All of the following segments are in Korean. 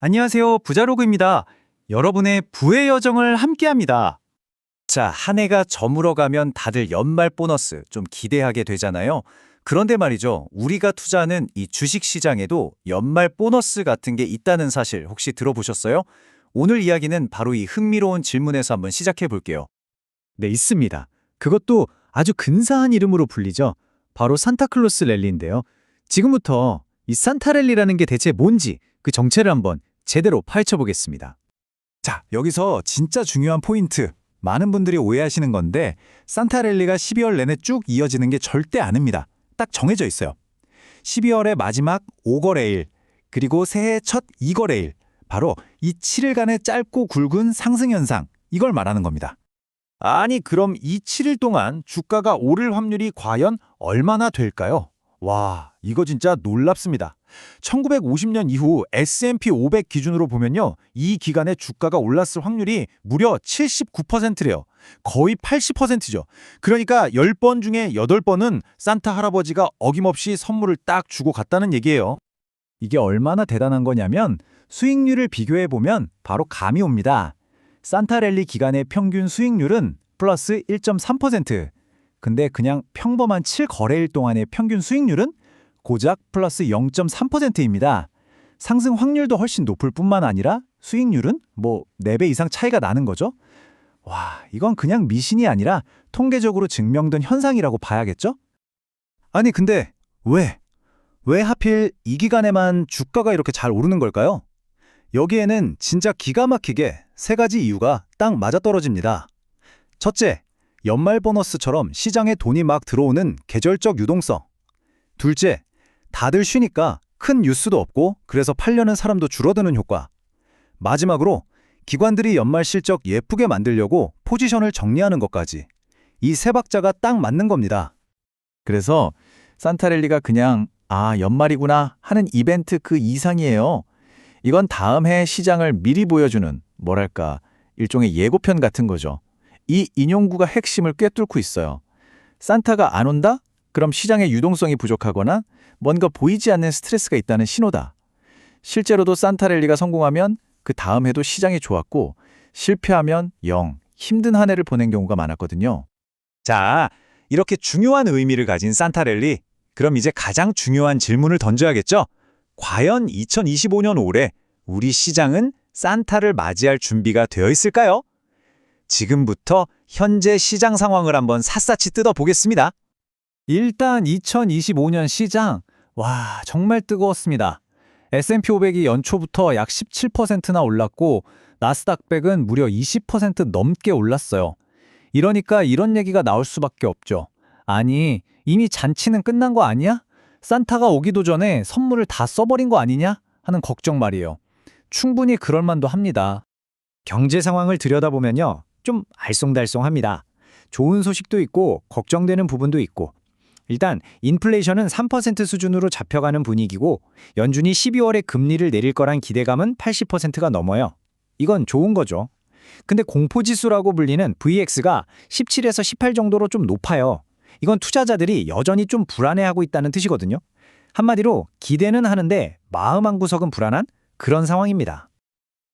안녕하세요. 부자로그입니다. 여러분의 부의 여정을 함께합니다. 자, 한 해가 저물어가면 다들 연말 보너스 좀 기대하게 되잖아요. 그런데 말이죠. 우리가 투자하는 이 주식 시장에도 연말 보너스 같은 게 있다는 사실 혹시 들어보셨어요? 오늘 이야기는 바로 이 흥미로운 질문에서 한번 시작해 볼게요. 네, 있습니다. 그것도 아주 근사한 이름으로 불리죠. 바로 산타클로스 랠리인데요. 지금부터 이 산타랠리라는 게 대체 뭔지 그 정체를 한번 제대로 파헤쳐보겠습니다. 자, 여기서 진짜 중요한 포인트. 많은 분들이 오해하시는 건데 산타랠리가 12월 내내 쭉 이어지는 게 절대 아닙니다. 딱 정해져 있어요. 12월의 마지막 5거래일, 그리고 새해 첫 2거래일. 바로 이 7일간의 짧고 굵은 상승 현상, 이걸 말하는 겁니다. 아니, 그럼 이 7일 동안 주가가 오를 확률이 과연 얼마나 될까요? 와, 이거 진짜 놀랍습니다. 1950년 이후 S&P 500 기준으로 보면요. 이 기간에 주가가 올랐을 확률이 무려 79%래요. 거의 80%죠. 그러니까 10번 중에 8번은 산타 할아버지가 어김없이 선물을 딱 주고 갔다는 얘기예요. 이게 얼마나 대단한 거냐면 수익률을 비교해보면 바로 감이 옵니다. 산타랠리 기간의 평균 수익률은 플러스 1.3%. 근데 그냥 평범한 7거래일 동안의 평균 수익률은 고작 플러스 0.3%입니다. 상승 확률도 훨씬 높을 뿐만 아니라 수익률은 4배 이상 차이가 나는 거죠. 와, 이건 그냥 미신이 아니라 통계적으로 증명된 현상이라고 봐야겠죠? 아니, 근데 왜 하필 이 기간에만 주가가 이렇게 잘 오르는 걸까요? 여기에는 진짜 기가 막히게 세 가지 이유가 딱 맞아떨어집니다. 첫째, 연말 보너스처럼 시장에 돈이 막 들어오는 계절적 유동성. 둘째, 다들 쉬니까 큰 뉴스도 없고 그래서 팔려는 사람도 줄어드는 효과. 마지막으로 기관들이 연말 실적 예쁘게 만들려고 포지션을 정리하는 것까지. 이 세 박자가 딱 맞는 겁니다. 그래서 산타랠리가 그냥 연말이구나 하는 이벤트 그 이상이에요. 이건 다음 해 시장을 미리 보여주는 뭐랄까 일종의 예고편 같은 거죠. 이 인용구가 핵심을 꿰뚫고 있어요. 산타가 안 온다? 그럼 시장의 유동성이 부족하거나 뭔가 보이지 않는 스트레스가 있다는 신호다. 실제로도 산타랠리가 성공하면 그 다음 해도 시장이 좋았고 실패하면 힘든 한 해를 보낸 경우가 많았거든요. 자, 이렇게 중요한 의미를 가진 산타랠리. 그럼 이제 가장 중요한 질문을 던져야겠죠? 과연 2025년 올해 우리 시장은 산타를 맞이할 준비가 되어 있을까요? 지금부터 현재 시장 상황을 한번 샅샅이 뜯어보겠습니다. 일단 2025년 시장, 와, 정말 뜨거웠습니다. S&P 500이 연초부터 약 17%나 올랐고 나스닥 100은 무려 20% 넘게 올랐어요. 이러니까 이런 얘기가 나올 수밖에 없죠. 아니, 이미 잔치는 끝난 거 아니야? 산타가 오기도 전에 선물을 다 써버린 거 아니냐? 하는 걱정 말이에요. 충분히 그럴 만도 합니다. 경제 상황을 들여다보면요. 좀 알쏭달쏭합니다. 좋은 소식도 있고 걱정되는 부분도 있고. 일단 인플레이션은 3% 수준으로 잡혀가는 분위기고 연준이 12월에 금리를 내릴 거란 기대감은 80%가 넘어요. 이건 좋은 거죠. 근데 공포지수라고 불리는 VX가 17에서 18 정도로 좀 높아요. 이건 투자자들이 여전히 좀 불안해하고 있다는 뜻이거든요. 한마디로 기대는 하는데 마음 한구석은 불안한 그런 상황입니다.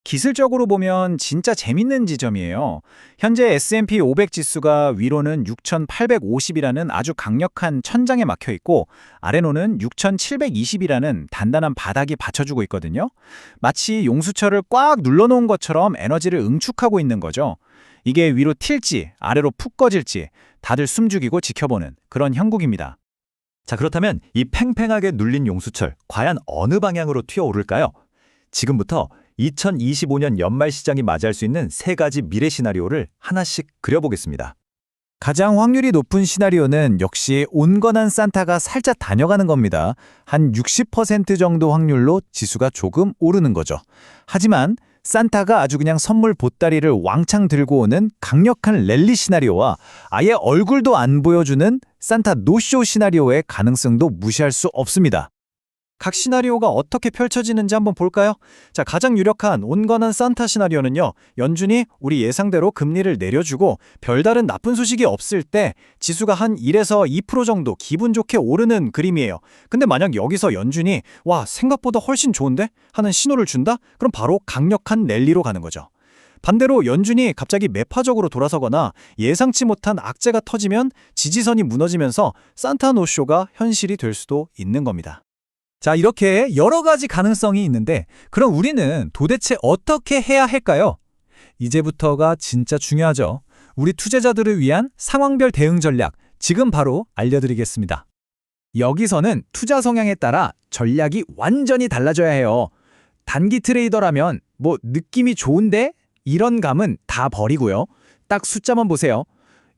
기술적으로 보면 진짜 재밌는 지점이에요. 현재 S&P 500 지수가 위로는 6,850이라는 아주 강력한 천장에 막혀 있고 아래로는 6,720이라는 단단한 바닥이 받쳐주고 있거든요. 마치 용수철을 꽉 눌러놓은 것처럼 에너지를 응축하고 있는 거죠. 이게 위로 튈지 아래로 푹 꺼질지 다들 숨죽이고 지켜보는 그런 형국입니다. 자, 그렇다면 이 팽팽하게 눌린 용수철, 과연 어느 방향으로 튀어오를까요? 지금부터 2025년 연말 시장이 맞이할 수 있는 세 가지 미래 시나리오를 하나씩 그려보겠습니다. 가장 확률이 높은 시나리오는 역시 온건한 산타가 살짝 다녀가는 겁니다. 한 60% 정도 확률로 지수가 조금 오르는 거죠. 하지만 산타가 아주 그냥 선물 보따리를 왕창 들고 오는 강력한 랠리 시나리오와 아예 얼굴도 안 보여주는 산타 노쇼 시나리오의 가능성도 무시할 수 없습니다. 각 시나리오가 어떻게 펼쳐지는지 한번 볼까요? 자, 가장 유력한 온건한 산타 시나리오는요. 연준이 우리 예상대로 금리를 내려주고 별다른 나쁜 소식이 없을 때 지수가 한 1에서 2% 정도 기분 좋게 오르는 그림이에요. 근데 만약 여기서 연준이 와, 생각보다 훨씬 좋은데? 하는 신호를 준다? 그럼 바로 강력한 랠리로 가는 거죠. 반대로 연준이 갑자기 매파적으로 돌아서거나 예상치 못한 악재가 터지면 지지선이 무너지면서 산타 노쇼가 현실이 될 수도 있는 겁니다. 자, 이렇게 여러 가지 가능성이 있는데 그럼 우리는 도대체 어떻게 해야 할까요? 이제부터가 진짜 중요하죠. 우리 투자자들을 위한 상황별 대응 전략 지금 바로 알려드리겠습니다. 여기서는 투자 성향에 따라 전략이 완전히 달라져야 해요. 단기 트레이더라면 뭐 느낌이 좋은데? 이런 감은 다 버리고요. 딱 숫자만 보세요.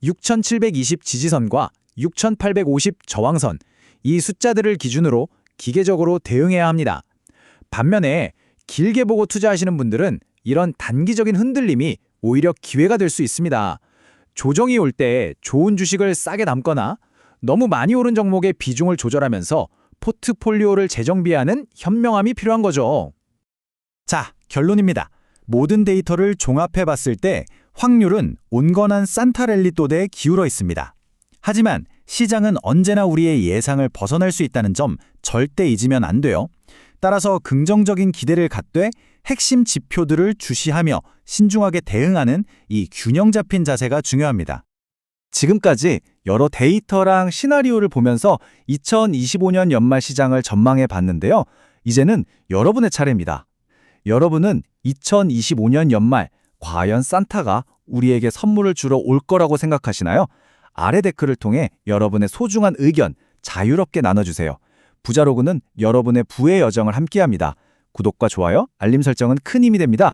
6720 지지선과 6850 저항선, 이 숫자들을 기준으로 기계적으로 대응해야 합니다. 반면에 길게 보고 투자하시는 분들은 이런 단기적인 흔들림이 오히려 기회가 될 수 있습니다. 조정이 올 때 좋은 주식을 싸게 담거나 너무 많이 오른 종목의 비중을 조절하면서 포트폴리오를 재정비하는 현명함이 필요한 거죠. 자, 결론입니다. 모든 데이터를 종합해 봤을 때 확률은 온건한 산타랠리 또대에 기울어 있습니다. 하지만 시장은 언제나 우리의 예상을 벗어날 수 있다는 점 절대 잊으면 안 돼요. 따라서 긍정적인 기대를 갖되 핵심 지표들을 주시하며 신중하게 대응하는 이 균형 잡힌 자세가 중요합니다. 지금까지 여러 데이터랑 시나리오를 보면서 2025년 연말 시장을 전망해 봤는데요. 이제는 여러분의 차례입니다. 여러분은 2025년 연말 과연 산타가 우리에게 선물을 주러 올 거라고 생각하시나요? 아래 댓글을 통해 여러분의 소중한 의견 자유롭게 나눠주세요. 부자로그는 여러분의 부의 여정을 함께합니다. 구독과 좋아요, 알림 설정은 큰 힘이 됩니다.